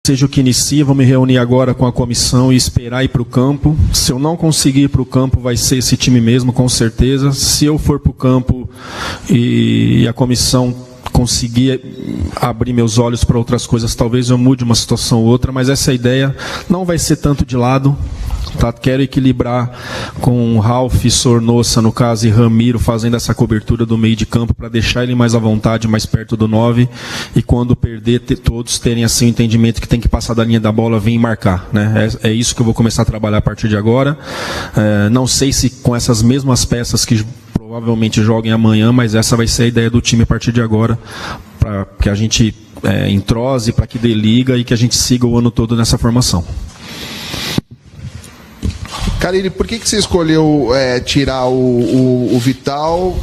seja o que inicie, vou me reunir agora com a comissão e esperar ir para o campo. Se eu não conseguir ir para o campo, vai ser esse time mesmo, com certeza. Se eu for para o campo e a comissão conseguir abrir meus olhos para outras coisas, talvez eu mude uma situação ou outra, mas essa ideia não vai ser tanto de lado. Tá? Quero equilibrar com Ralf, Sornosa, no caso, e Ramiro, fazendo essa cobertura do meio de campo para deixar ele mais à vontade, mais perto do 9, e quando perder, todos terem assim o entendimento que tem que passar da linha da bola, vir e marcar. Né? É isso que eu vou começar a trabalhar a partir de agora. Não sei se com essas mesmas peças que provavelmente joguem amanhã, mas essa vai ser a ideia do time a partir de agora, para que a gente entrose, para que dê liga e que a gente siga o ano todo nessa formação. Carille, por que você escolheu tirar o Vital?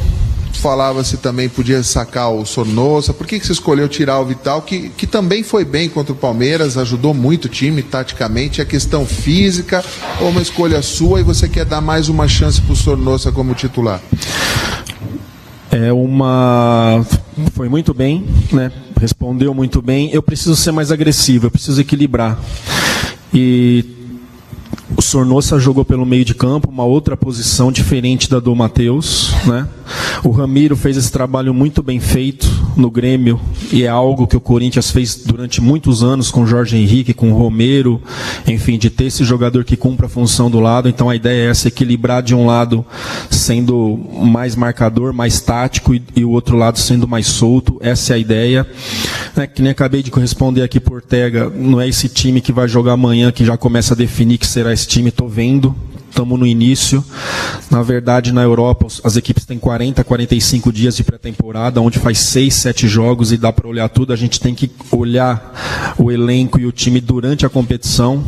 Falava-se também podia sacar o Sornosa. Por que você escolheu tirar o Vital, que também foi bem contra o Palmeiras, ajudou muito o time taticamente? A questão física ou uma escolha sua e você quer dar mais uma chance para o Sornosa como titular? Foi muito bem, né? Respondeu muito bem. Eu preciso ser mais agressivo, eu preciso equilibrar. E o Sornosa jogou pelo meio de campo, uma outra posição diferente da do Matheus, né? O Ramiro fez esse trabalho muito bem feito no Grêmio, e é algo que o Corinthians fez durante muitos anos com o Jorge Henrique, com o Romero, enfim, de ter esse jogador que cumpra a função do lado. Então a ideia é essa, equilibrar de um lado sendo mais marcador, mais tático, e o outro lado sendo mais solto. Essa é a ideia. Que nem acabei de responder aqui por Ortega, não é esse time que vai jogar amanhã que já começa a definir que será esse time. Estou vendo, estamos no início. Na verdade, na Europa, as equipes têm 40, 45 dias de pré-temporada, onde faz 6, 7 jogos e dá para olhar tudo. A gente tem que olhar o elenco e o time durante a competição.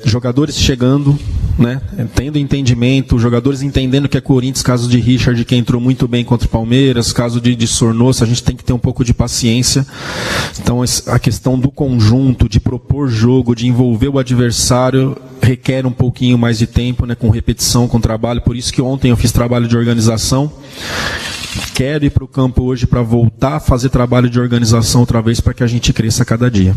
Jogadores chegando, né, tendo entendimento, jogadores entendendo que é Corinthians, caso de Richard, que entrou muito bem contra o Palmeiras, caso de Sornosa, a gente tem que ter um pouco de paciência. Então a questão do conjunto, de propor jogo, de envolver o adversário, requer um pouquinho mais de tempo, né, com repetição, com trabalho. Por isso que ontem eu fiz trabalho de organização. Quero ir para o campo hoje para voltar a fazer trabalho de organização outra vez, para que a gente cresça a cada dia.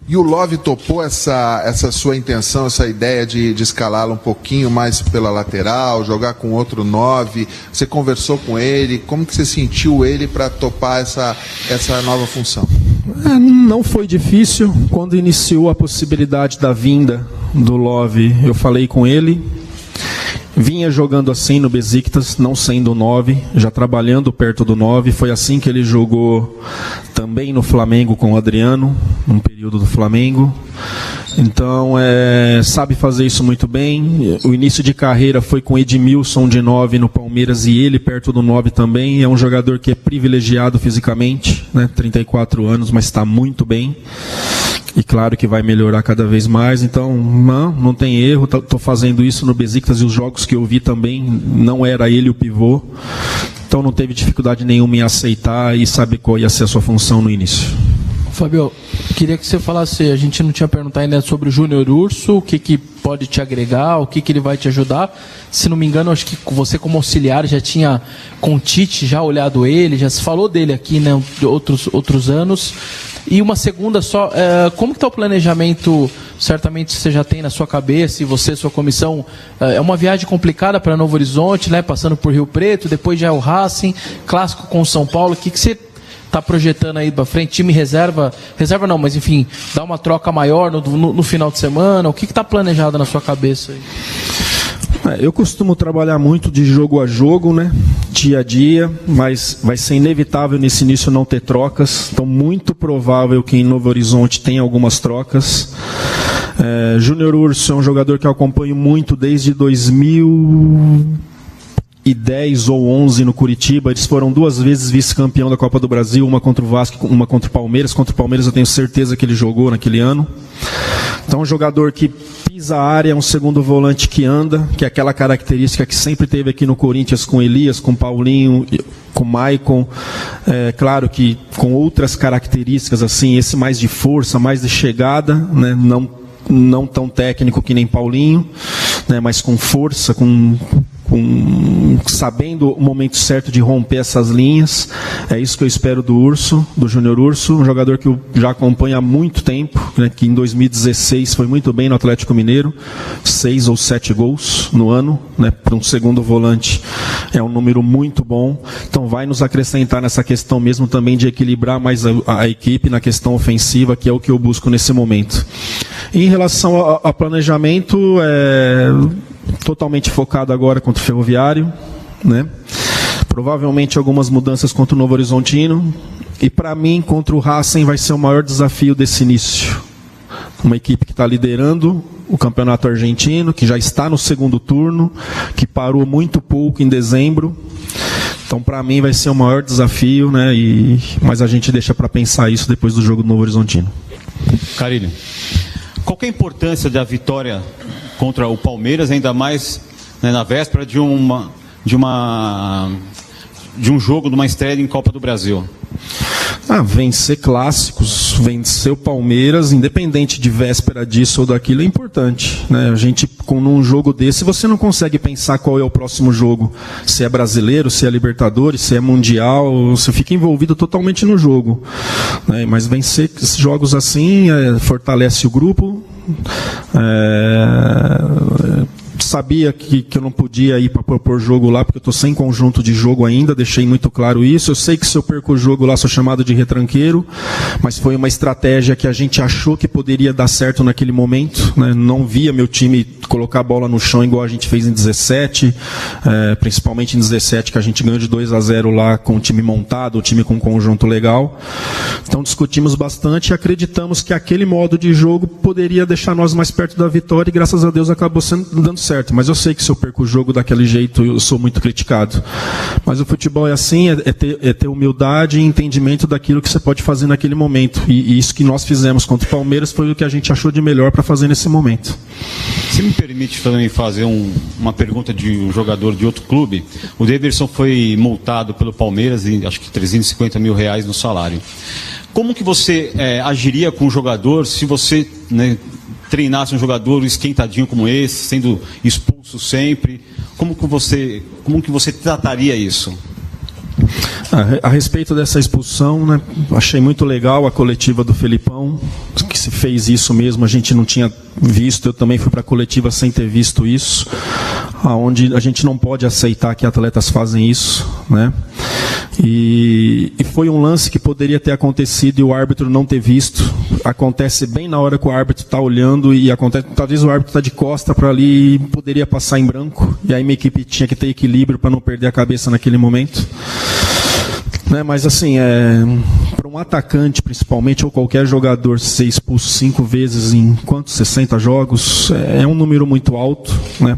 E o Love topou essa sua intenção, essa ideia de escalá-lo um pouquinho mais pela lateral, jogar com outro 9? Você conversou com ele? Como que você sentiu ele para topar essa nova função? Não foi difícil. Quando iniciou a possibilidade da vinda do Love, eu falei com ele. Vinha jogando assim no Besiktas, não sendo 9, já trabalhando perto do 9. Foi assim que ele jogou também no Flamengo com o Adriano, num período do Flamengo. Então, sabe fazer isso muito bem. O início de carreira foi com Edmilson de 9 no Palmeiras e ele perto do 9 também. É um jogador que é privilegiado fisicamente, né? 34 anos, mas está muito bem. E claro que vai melhorar cada vez mais. Então, não tem erro. Estou fazendo isso no Besiktas, e os jogos que eu vi também não era ele o pivô. Então não teve dificuldade nenhuma em aceitar e saber qual ia ser a sua função no início. Fabio, queria que você falasse, a gente não tinha perguntado ainda sobre o Júnior Urso, o que pode te agregar, o que ele vai te ajudar. Se não me engano, acho que você como auxiliar já tinha com o Tite já olhado ele, já se falou dele aqui, né, outros anos. E uma segunda só, como que está o planejamento? Certamente você já tem na sua cabeça, e você, sua comissão, é uma viagem complicada para Novo Horizonte, né, passando por Rio Preto, depois já é o Racing, clássico com o São Paulo. O que você está projetando aí para frente? Time reserva não, mas enfim, dá uma troca maior no final de semana? O que está planejado na sua cabeça aí? Eu costumo trabalhar muito de jogo a jogo, né? Dia a dia, mas vai ser inevitável nesse início não ter trocas. Então, muito provável que em Novo Horizonte tenha algumas trocas. Júnior Urso é um jogador que eu acompanho muito desde 2010 ou 11 no Curitiba. Eles foram 2 vezes vice-campeão da Copa do Brasil, uma contra o Vasco, uma contra o Palmeiras. Contra o Palmeiras eu tenho certeza que ele jogou naquele ano. Então, um jogador que pisa a área, um segundo volante que anda, que é aquela característica que sempre teve aqui no Corinthians com Elias, com Paulinho, com Maicon. Claro que com outras características, assim, esse mais de força, mais de chegada, né? Não tão técnico que nem Paulinho, né? Mas com força, com sabendo o momento certo de romper essas linhas. É isso que eu espero do Urso, do Júnior Urso, um jogador que eu já acompanho há muito tempo, né, que em 2016 foi muito bem no Atlético Mineiro, 6 ou 7 gols no ano, né, para um segundo volante é um número muito bom. Então vai nos acrescentar nessa questão mesmo também de equilibrar mais a equipe na questão ofensiva, que é o que eu busco nesse momento. Em relação a planejamento, totalmente focado agora contra o Ferroviário, né? Provavelmente algumas mudanças contra o Novo Horizontino, e para mim contra o Racing vai ser o maior desafio desse início. Uma equipe que está liderando o campeonato argentino, que já está no segundo turno, que parou muito pouco em dezembro. Então, para mim, vai ser o maior desafio, né? Mas a gente deixa para pensar isso depois do jogo do Novo Horizontino. Carilho, qual que é a importância da vitória contra o Palmeiras, ainda mais, né, na véspera de um jogo, de uma estreia em Copa do Brasil? Vencer clássicos, vencer o Palmeiras, independente de véspera disso ou daquilo, é importante, né? A gente, num jogo desse, você não consegue pensar qual é o próximo jogo, se é brasileiro, se é Libertadores, se é Mundial, você fica envolvido totalmente no jogo, né? Mas vencer jogos assim fortalece o grupo. Sabia que eu não podia ir para propor jogo lá, porque eu estou sem conjunto de jogo ainda, deixei muito claro isso. Eu sei que se eu perco o jogo lá, sou chamado de retranqueiro, mas foi uma estratégia que a gente achou que poderia dar certo naquele momento, né? Não via meu time colocar a bola no chão igual a gente fez em 17, principalmente em 17, que a gente ganhou de 2-0 lá com o time montado, o time com um conjunto legal. Então discutimos bastante e acreditamos que aquele modo de jogo poderia deixar nós mais perto da vitória, e graças a Deus acabou dando certo. Mas eu sei que se eu perco o jogo daquele jeito, eu sou muito criticado. Mas o futebol é assim, é ter humildade e entendimento daquilo que você pode fazer naquele momento. E isso que nós fizemos contra o Palmeiras foi o que a gente achou de melhor para fazer nesse momento. Se me permite também fazer uma pergunta de um jogador de outro clube, o Daverson foi multado pelo Palmeiras em acho que R$350 mil no salário. Como que você agiria com o jogador se você, né, treinasse um jogador esquentadinho como esse, sendo expulso sempre? Como que você trataria isso? A respeito dessa expulsão, né, achei muito legal a coletiva do Felipão, que se fez isso mesmo, a gente não tinha visto, eu também fui para a coletiva sem ter visto isso, onde a gente não pode aceitar que atletas fazem isso, né? E foi um lance que poderia ter acontecido e o árbitro não ter visto. Acontece bem na hora que o árbitro está olhando e acontece, talvez o árbitro está de costa para ali e poderia passar em branco. E aí minha equipe tinha que ter equilíbrio para não perder a cabeça naquele momento. Né, mas assim, para um atacante principalmente, ou qualquer jogador ser expulso 5 vezes em 60 jogos, é um número muito alto, né?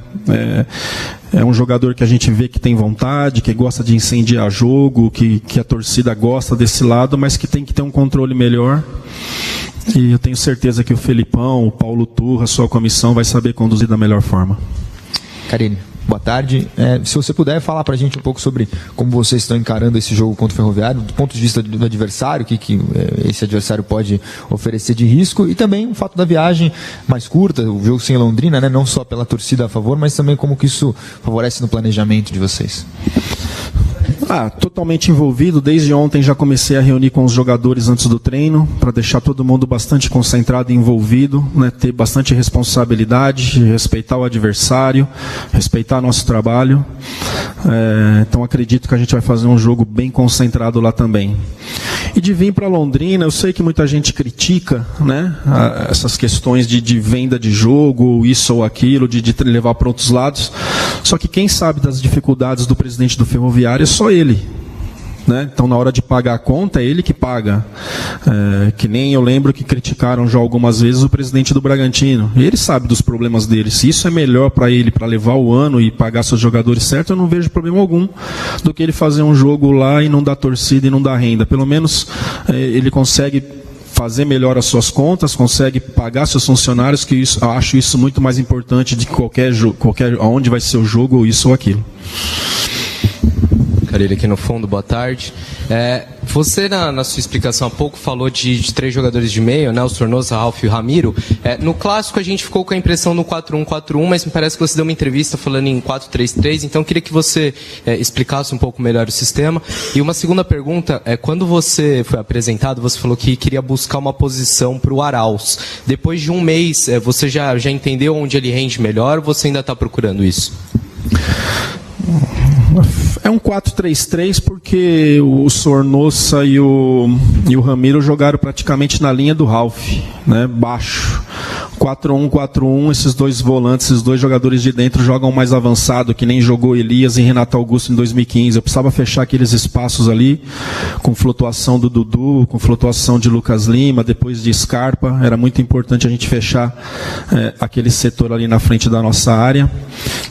É um jogador que a gente vê que tem vontade, que gosta de incendiar jogo, que a torcida gosta desse lado, mas que tem que ter um controle melhor. E eu tenho certeza que o Felipão, o Paulo Turra, a sua comissão vai saber conduzir da melhor forma. Karine, boa tarde. Se você puder falar para a gente um pouco sobre como vocês estão encarando esse jogo contra o Ferroviário, do ponto de vista do adversário, o que esse adversário pode oferecer de risco, e também o fato da viagem mais curta, o jogo sem Londrina, né, não só pela torcida a favor, mas também como que isso favorece no planejamento de vocês. Totalmente envolvido. Desde ontem já comecei a reunir com os jogadores antes do treino, para deixar todo mundo bastante concentrado e envolvido, né, ter bastante responsabilidade, respeitar o adversário, respeitar nosso trabalho. Então acredito que a gente vai fazer um jogo bem concentrado lá também. E de vir para Londrina, eu sei que muita gente critica, né, essas questões de venda de jogo, isso ou aquilo, de levar para outros lados. Só que quem sabe das dificuldades do presidente do Ferroviário é só ele. Né? Então, na hora de pagar a conta, é ele que paga. Que nem eu lembro que criticaram já algumas vezes o presidente do Bragantino. Ele sabe dos problemas dele. Se isso é melhor para ele, para levar o ano e pagar seus jogadores certo, eu não vejo problema algum do que ele fazer um jogo lá e não dar torcida e não dar renda. Pelo menos ele consegue fazer melhor as suas contas, consegue pagar seus funcionários, que isso, eu acho isso muito mais importante de qualquer onde vai ser o jogo, ou isso ou aquilo. Carilho aqui no fundo, boa tarde. Você, na sua explicação há pouco, falou de 3 jogadores de meio, né? O Sornosa, Ralf e o Ramiro. No clássico, a gente ficou com a impressão no 4-1-4-1, mas me parece que você deu uma entrevista falando em 4-3-3, então eu queria que você explicasse um pouco melhor o sistema. E uma segunda pergunta, quando você foi apresentado, você falou que queria buscar uma posição para o Arauz. Depois de um mês, você já entendeu onde ele rende melhor ou você ainda está procurando isso? É um 4-3-3 porque o Sornosa e o Ramiro jogaram praticamente na linha do Ralf, né, baixo. 4-1-4-1, esses 2 volantes, esses 2 jogadores de dentro jogam mais avançado, que nem jogou Elias e Renato Augusto em 2015. Eu precisava fechar aqueles espaços ali, com flutuação do Dudu, com flutuação de Lucas Lima, depois de Scarpa. Era muito importante a gente fechar aquele setor ali na frente da nossa área.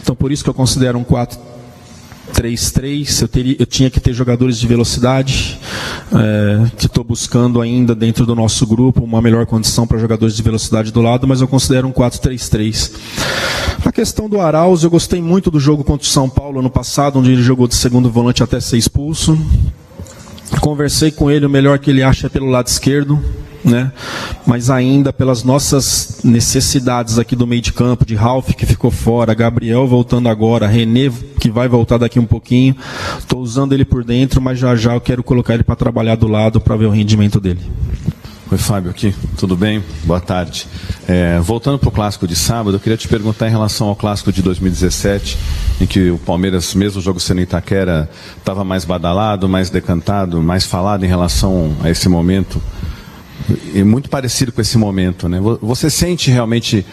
Então, por isso que eu considero um 4-3-3, eu tinha que ter jogadores de velocidade, que estou buscando ainda dentro do nosso grupo uma melhor condição para jogadores de velocidade do lado, mas eu considero um 4-3-3. A questão do Arauz, eu gostei muito do jogo contra o São Paulo ano passado, onde ele jogou de segundo volante até ser expulso. Conversei com ele, o melhor que ele acha é pelo lado esquerdo, né? Mas ainda pelas nossas necessidades aqui do meio de campo, de Ralf que ficou fora, Gabriel voltando agora, René que vai voltar daqui um pouquinho, estou usando ele por dentro, mas já eu quero colocar ele para trabalhar do lado para ver o rendimento dele. Oi, Fábio aqui, tudo bem? Boa tarde. Voltando para o clássico de sábado, eu queria te perguntar em relação ao clássico de 2017, em que o Palmeiras, mesmo o jogo sendo em Itaquera, estava mais badalado, mais decantado, mais falado em relação a esse momento, e muito parecido com esse momento, né? Você sente realmente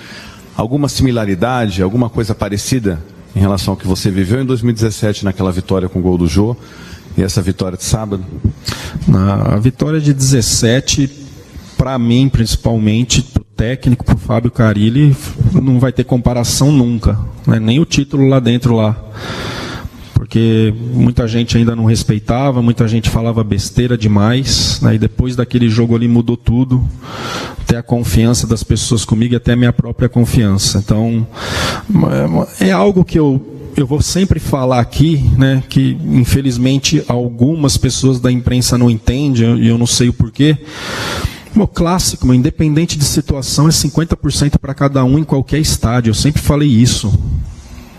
alguma similaridade, alguma coisa parecida em relação ao que você viveu em 2017 naquela vitória com o gol do Jô e essa vitória de sábado? A vitória de 17, para mim, principalmente, para o técnico, para o Fábio Carilli, não vai ter comparação nunca, né? Nem o título lá dentro lá. Porque muita gente ainda não respeitava, muita gente falava besteira demais, né? E depois daquele jogo ali mudou tudo, até a confiança das pessoas comigo e até a minha própria confiança. Então, é algo que eu vou sempre falar aqui, né, que infelizmente algumas pessoas da imprensa não entendem, e eu não sei o porquê. O clássico, independente de situação, é 50% para cada um em qualquer estádio. Eu sempre falei isso,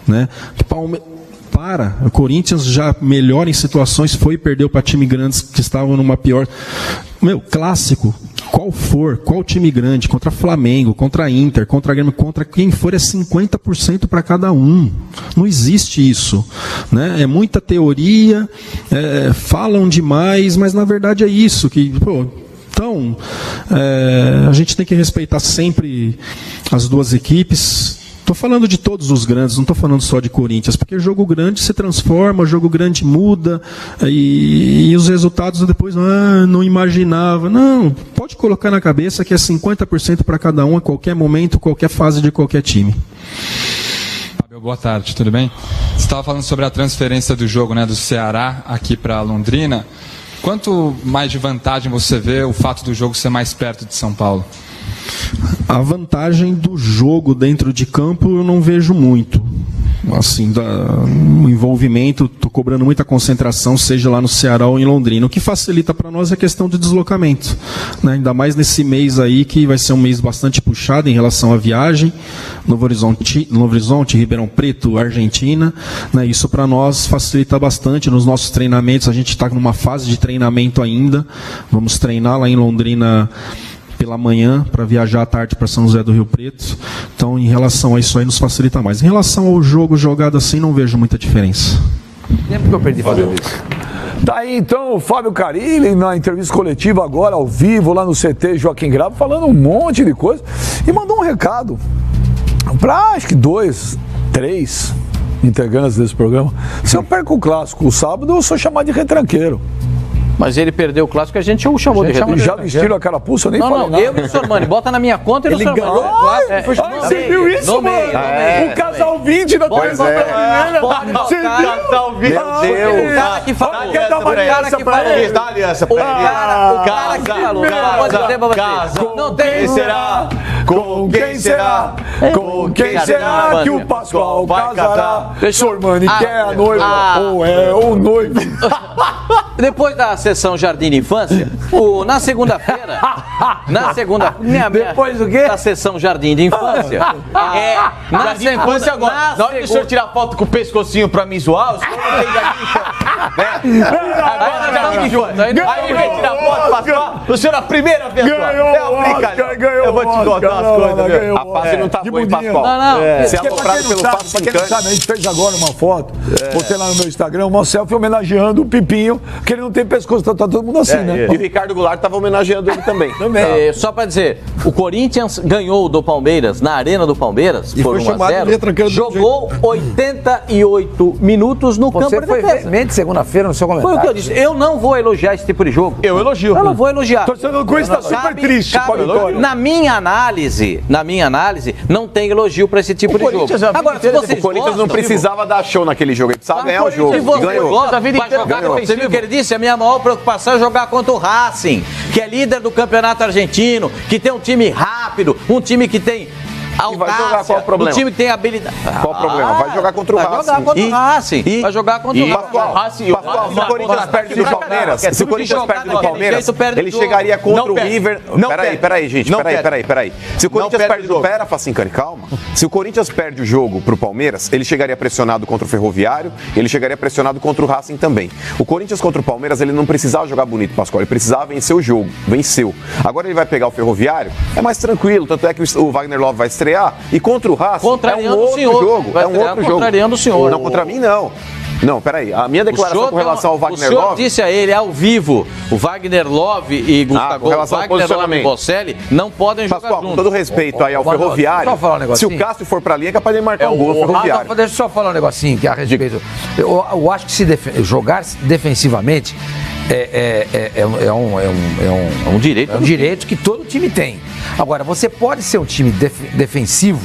né? O Corinthians já melhor em situações foi e perdeu para time grandes que estavam numa pior. Clássico, qual time grande, contra Flamengo, contra Inter, contra Grêmio, contra quem for, é 50% para cada um. Não existe isso, né? É muita teoria, falam demais, mas na verdade é isso que, então, a gente tem que respeitar sempre as duas equipes. Estou falando de todos os grandes, não estou falando só de Corinthians, porque jogo grande se transforma, jogo grande muda, e os resultados depois, não imaginava. Não, pode colocar na cabeça que é 50% para cada um, a qualquer momento, qualquer fase de qualquer time. Fábio, boa tarde, tudo bem? Você estava falando sobre a transferência do jogo, né, do Ceará aqui para Londrina. Quanto mais de vantagem você vê o fato do jogo ser mais perto de São Paulo? A vantagem do jogo dentro de campo eu não vejo muito. Assim, o envolvimento, estou cobrando muita concentração, seja lá no Ceará ou em Londrina. O que facilita para nós é a questão de deslocamento, né? Ainda mais nesse mês aí, que vai ser um mês bastante puxado em relação à viagem. Novo Horizonte, Ribeirão Preto, Argentina, né? Isso para nós facilita bastante nos nossos treinamentos. A gente está numa fase de treinamento ainda. Vamos treinar lá em Londrina pela manhã, para viajar à tarde para São José do Rio Preto. Então, em relação a isso aí, nos facilita mais. Em relação ao jogo jogado assim, não vejo muita diferença. Tempo que eu perdi fazendo isso. Tá aí, então, o Fábio Carilli, na entrevista coletiva agora, ao vivo, lá no CT Joaquim Grava, falando um monte de coisa. E mandou um recado para, acho que 2, 3 integrantes desse programa. Se eu perco o clássico o sábado, eu sou chamado de retranqueiro. Mas ele perdeu o clássico, a gente o chamou de retranqueiro. Já vestiram a carapuça, eu nem falei nada. Eu e o Sormani, bota na minha conta e o Sormani. Ele ganhou. Você viu isso, mano? O casal 20 da televisão brasileira. Você viu? Casal 20. Meu Deus. O cara que falou. O cara que falou. Não tem. Será? Com quem será? Com quem será que o Pascoal casará? Sormani quer a noiva ou é o noivo? Depois da sessão Jardim de Infância, na segunda-feira... Depois do quê? Da sessão Jardim de Infância. Na infância agora. Não deixa eu tirar foto com o pescocinho pra me zoar, os caras não tem Jardim de Infância. Agora Jardim de Infância. Aí vem tirar foto, Pascoal. O senhor é a primeira pessoa. É uma brincadeira. Eu vou te contar as coisas. A face não tá boa, hein, Pascoal? Não. Você é aloprado pelo papo Pra quem não sabe, a gente fez agora uma foto, botei lá no meu Instagram, uma selfie homenageando o Pipinho, que ele não tem pescoço, tá todo mundo assim, né? E o Ricardo Goulart tava homenageando ele também. Só pra dizer, o Corinthians ganhou do Palmeiras na Arena do Palmeiras por 1-0. Jogou 88 minutos no campo de defesa. Você foi veemente segunda-feira no seu comentário. Foi o que eu disse. Eu não vou elogiar esse tipo de jogo. Eu elogio. Eu não vou elogiar. Torcedor do Corinthians tá super triste com a vitória. Na minha análise, não tem elogio pra esse tipo de jogo. Agora, se vocês o Corinthians não precisava dar show naquele jogo, ele precisava ganhar o jogo. Você viu o que ele disse? A minha maior preocupação é jogar contra o Racing, que é líder do campeonato argentino, que tem um time rápido, um time que tem audácia, vai jogar, qual o problema? um time que tem habilidade. Qual o problema? Vai jogar contra o Racing. Vai jogar contra o Racing. Vai jogar contra o Racing. Se o Corinthians perde do Palmeiras, se o Corinthians perde do Palmeiras, ele chegaria contra o River. Peraí, gente, peraí. Se o Corinthians perde do... Pera, Facincani, calma. Se o Corinthians perde o jogo pro Palmeiras, ele chegaria pressionado contra o Ferroviário, ele chegaria pressionado contra o Racing também. O Corinthians contra o Palmeiras, ele não precisava jogar bonito, Pascoal, ele precisava vencer o jogo. Venceu. Agora ele vai pegar o Ferroviário, é mais tranquilo, tanto é que o Wagner Love vai estrear, e contra o Racing é um outro jogo. É um outro jogo. Contrariando o senhor. Não, contra mim não. Não, peraí. A minha declaração com relação ao Wagner Love... O senhor disse a ele, ao vivo, o Wagner Love e Gustavo Wagner Love e Bocelli não podem jogar juntos. Com todo respeito aí ao Ferroviário, se o Cássio for pra linha, é capaz de marcar um gol no Ferroviário. Deixa eu só falar um negocinho que a respeito. Eu acho que jogar defensivamente é um direito. É um direito que todo time tem. Agora, você pode ser um time defensivo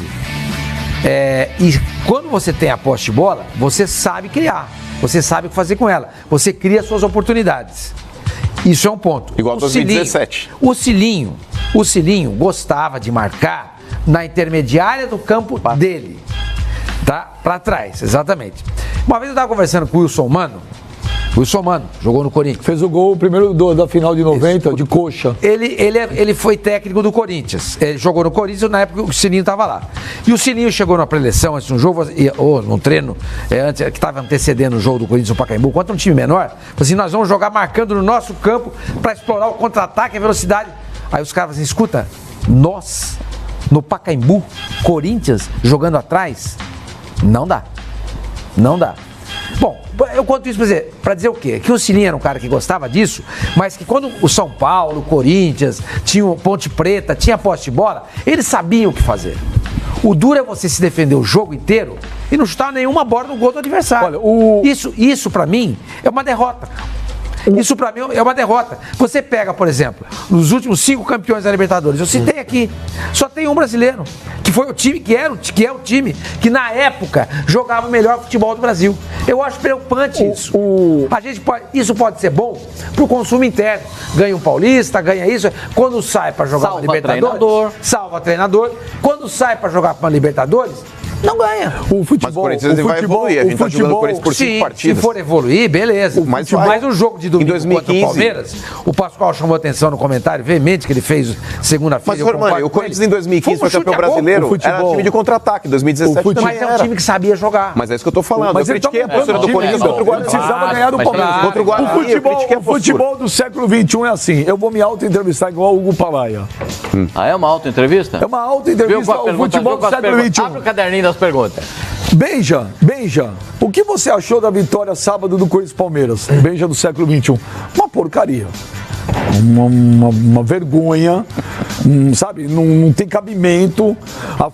e quando você tem a posse de bola, você sabe criar, você sabe o que fazer com ela, você cria suas oportunidades. Isso é um ponto. Igual 2017. O Cilinho gostava de marcar na intermediária do campo dele, tá? Pra trás, exatamente. Uma vez eu estava conversando com o Wilson Mano, jogou no Corinthians. Fez o gol primeiro da final de 90, de coxa. Ele foi técnico do Corinthians. Ele jogou no Corinthians na época que o Sininho estava lá. E o Sininho chegou na preleção antes de um jogo, ou num treino, antes, que estava antecedendo o jogo do Corinthians no Pacaembu, contra um time menor. Falou assim, nós vamos jogar marcando no nosso campo para explorar o contra-ataque, a velocidade. Aí os caras assim, escuta, nós, no Pacaembu, Corinthians, jogando atrás, não dá. Bom, eu conto isso pra dizer o quê? Que o Cilinho era um cara que gostava disso, mas que quando o São Paulo, o Corinthians, tinha o Ponte Preta, tinha posse de bola, eles sabiam o que fazer. O duro é você se defender o jogo inteiro e não chutar nenhuma bola no gol do adversário. Olha, Isso pra mim é uma derrota. Isso pra mim é uma derrota. Você pega, por exemplo, nos últimos 5 campeões da Libertadores, eu citei aqui, só tem um brasileiro, que foi o time, que é o time que na época jogava o melhor futebol do Brasil. Eu acho preocupante isso. Isso pode ser bom pro consumo interno. Ganha um paulista, ganha isso. Quando sai pra jogar uma Libertadores, salva treinador. Quando sai pra jogar uma Libertadores, não ganha. O futebol, mas o Corinthians vai evoluir. A gente está jogando o Corinthians por 5 partidas. Se for evoluir, beleza. Mas um jogo de domingo contra o Palmeiras, o Pascoal chamou atenção no comentário veemente que ele fez segunda-feira. Mas, Romano, o Corinthians em 2015 foi campeão brasileiro, era time de contra-ataque. Em 2017 também era. Mas é um time que sabia jogar. Mas é isso que eu tô falando. Eu critiquei a postura do Corinthians contra o Guarani. Precisava ganhar do Palmeiras. Contra o Guarani. O futebol do século XXI é assim. Eu vou me auto-entrevistar igual o Hugo Palaia. É uma auto-entrevista? É uma auto-entrevista ao futebol do século XXI. Abre o caderninho das perguntas. Benja, o que você achou da vitória sábado do Corinthians Palmeiras? Benja do século XXI. Uma porcaria. Uma vergonha, sabe? Não tem cabimento. A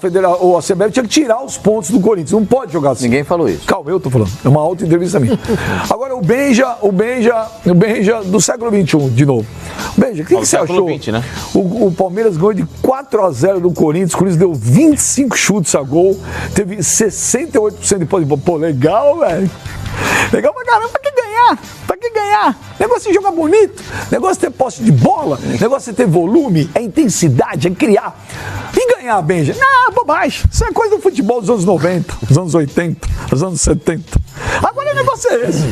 CBF tinha que tirar os pontos do Corinthians. Não pode jogar assim. Ninguém falou isso. Calma, eu tô falando. É uma auto-entrevista minha. Agora, o Benja do século XXI, de novo. Benja, o que você achou? 20, né? O Palmeiras ganhou de 4-0 do Corinthians. O Corinthians deu 25 chutes a gol. Teve 68% de posse de bola. Pô, legal, velho. Legal pra caramba, pra que ganhar? Pra que ganhar? Negócio de jogar bonito, negócio de ter posse de bola, negócio de ter volume, é intensidade, é criar. E ganhar, Benja? Não, bobagem. Isso é coisa do futebol dos anos 90, dos anos 80, dos anos 70. Agora o negócio é esse.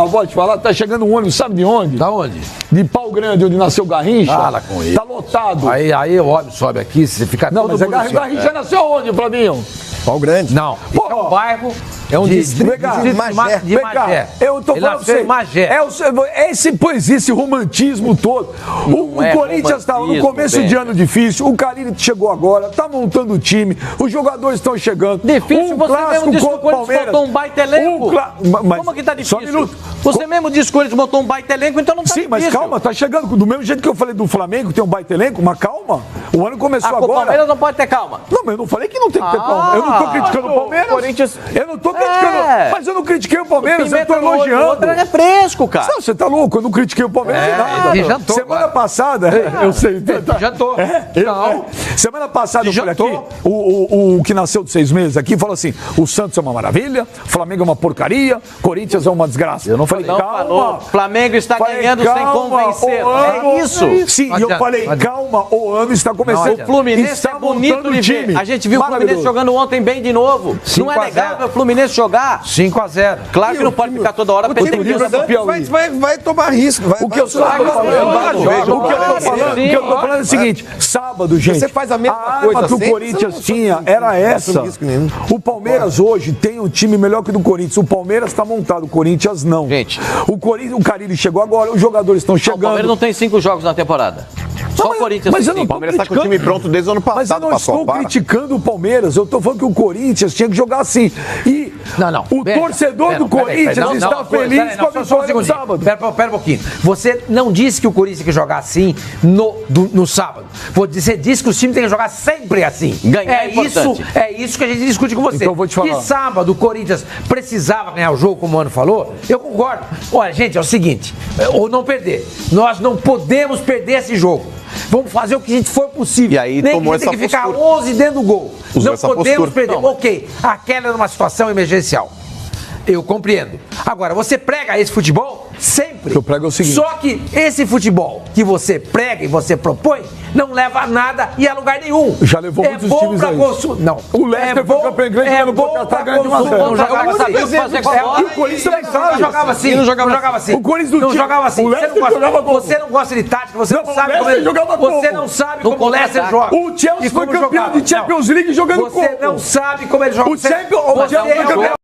Vou te falar, tá chegando um ônibus, sabe de onde? Da onde? De Pau Grande, onde nasceu Garrincha. Fala com ele. Tá lotado. Aí o ônibus sobe aqui, você fica... Não, mas Garrincha nasceu onde, Flavinho? Pau Grande. Não, é um bairro... É um distrito de Magé. De Magé. Eu tô falando pra você. Magé. Esse romantismo todo. O Corinthians estava no começo de ano difícil, o Carille chegou agora, tá montando o time, os jogadores estão chegando. Difícil, você mesmo disse que o Corinthians botou um baita elenco. Como que tá difícil? Só um minuto. Você mesmo disse que o Corinthians botou um baita elenco, então não tá difícil. Sim, mas calma, tá chegando. Do mesmo jeito que eu falei do Flamengo, tem um baita elenco, mas calma. O ano começou agora. O Palmeiras não pode ter calma. Não, mas eu não falei que não tem que ter calma. Eu não tô criticando o Palmeiras. Eu não tô criticando. Mas eu não critiquei o Palmeiras, eu tô elogiando. O outro é fresco, cara. Não, você tá louco, eu não critiquei o Palmeiras de nada. Jantou, semana passada, eu sei. Jantou. Semana passada eu falei aqui, o que nasceu de 6 meses aqui, falou assim, o Santos é uma maravilha, o Flamengo é uma porcaria, Corinthians é uma desgraça. Eu não falei, calma. Flamengo está ganhando sem convencer. É isso. Sim, e eu falei, calma, o ano está começando. O Fluminense é bonito de ver. A gente viu o Fluminense jogando ontem bem de novo. Não é legal ver o Fluminense jogar? 5-0. Claro que não pode ficar toda hora perdendo. Vai tomar risco. O que eu tô falando é o seguinte, sábado, gente, você faz a mesma coisa que o Corinthians tinha era essa. O Palmeiras hoje tem um time melhor que o do Corinthians. O Palmeiras está montado, o Corinthians não. Gente, o Carille chegou agora, os jogadores estão chegando. O Palmeiras não tem 5 jogos na temporada. Só o Corinthians. Mas eu não o Palmeiras está com o time pronto desde o ano passado. Mas eu não estou criticando o Palmeiras. Eu estou falando que o Corinthians tinha que jogar assim. E o torcedor do Corinthians está feliz com a vitória no sábado. Pera um pouquinho. Você não disse que o Corinthians tem que jogar assim no sábado. Você disse que os times têm que jogar sempre assim. Ganhar é importante. É isso que a gente discute com você. Então eu vou te falar. Que sábado o Corinthians precisava ganhar o jogo, como o Mano falou, eu concordo. Olha, gente, é o seguinte, ou não perder. Nós não podemos perder esse jogo. Vamos fazer o que a gente for possível. E aí nem tomou que tem essa que ficar postura. 11 dentro do gol. Usou não podemos perder. Não. Ok, aquela era uma situação emergencial. Eu compreendo. Agora, você prega esse futebol sempre. Eu prego o seguinte. Só que esse futebol que você prega e você propõe não leva a nada e a lugar nenhum. Já levou muitos times aí. Não. O Leicester foi campeão inglês jogando contra Qatar ganhando de 1-0. Não jogava assim. O Corinthians também sabe. Não jogava assim. Não jogava assim. O Corinthians não jogava assim. O Leicester jogava como? Você não gosta de tática, você não sabe como ele jogava como. Você não sabe como o Leicester joga. O Chelsea foi campeão de Champions League jogando como? Você não sabe como ele joga. O Chelsea foi campeão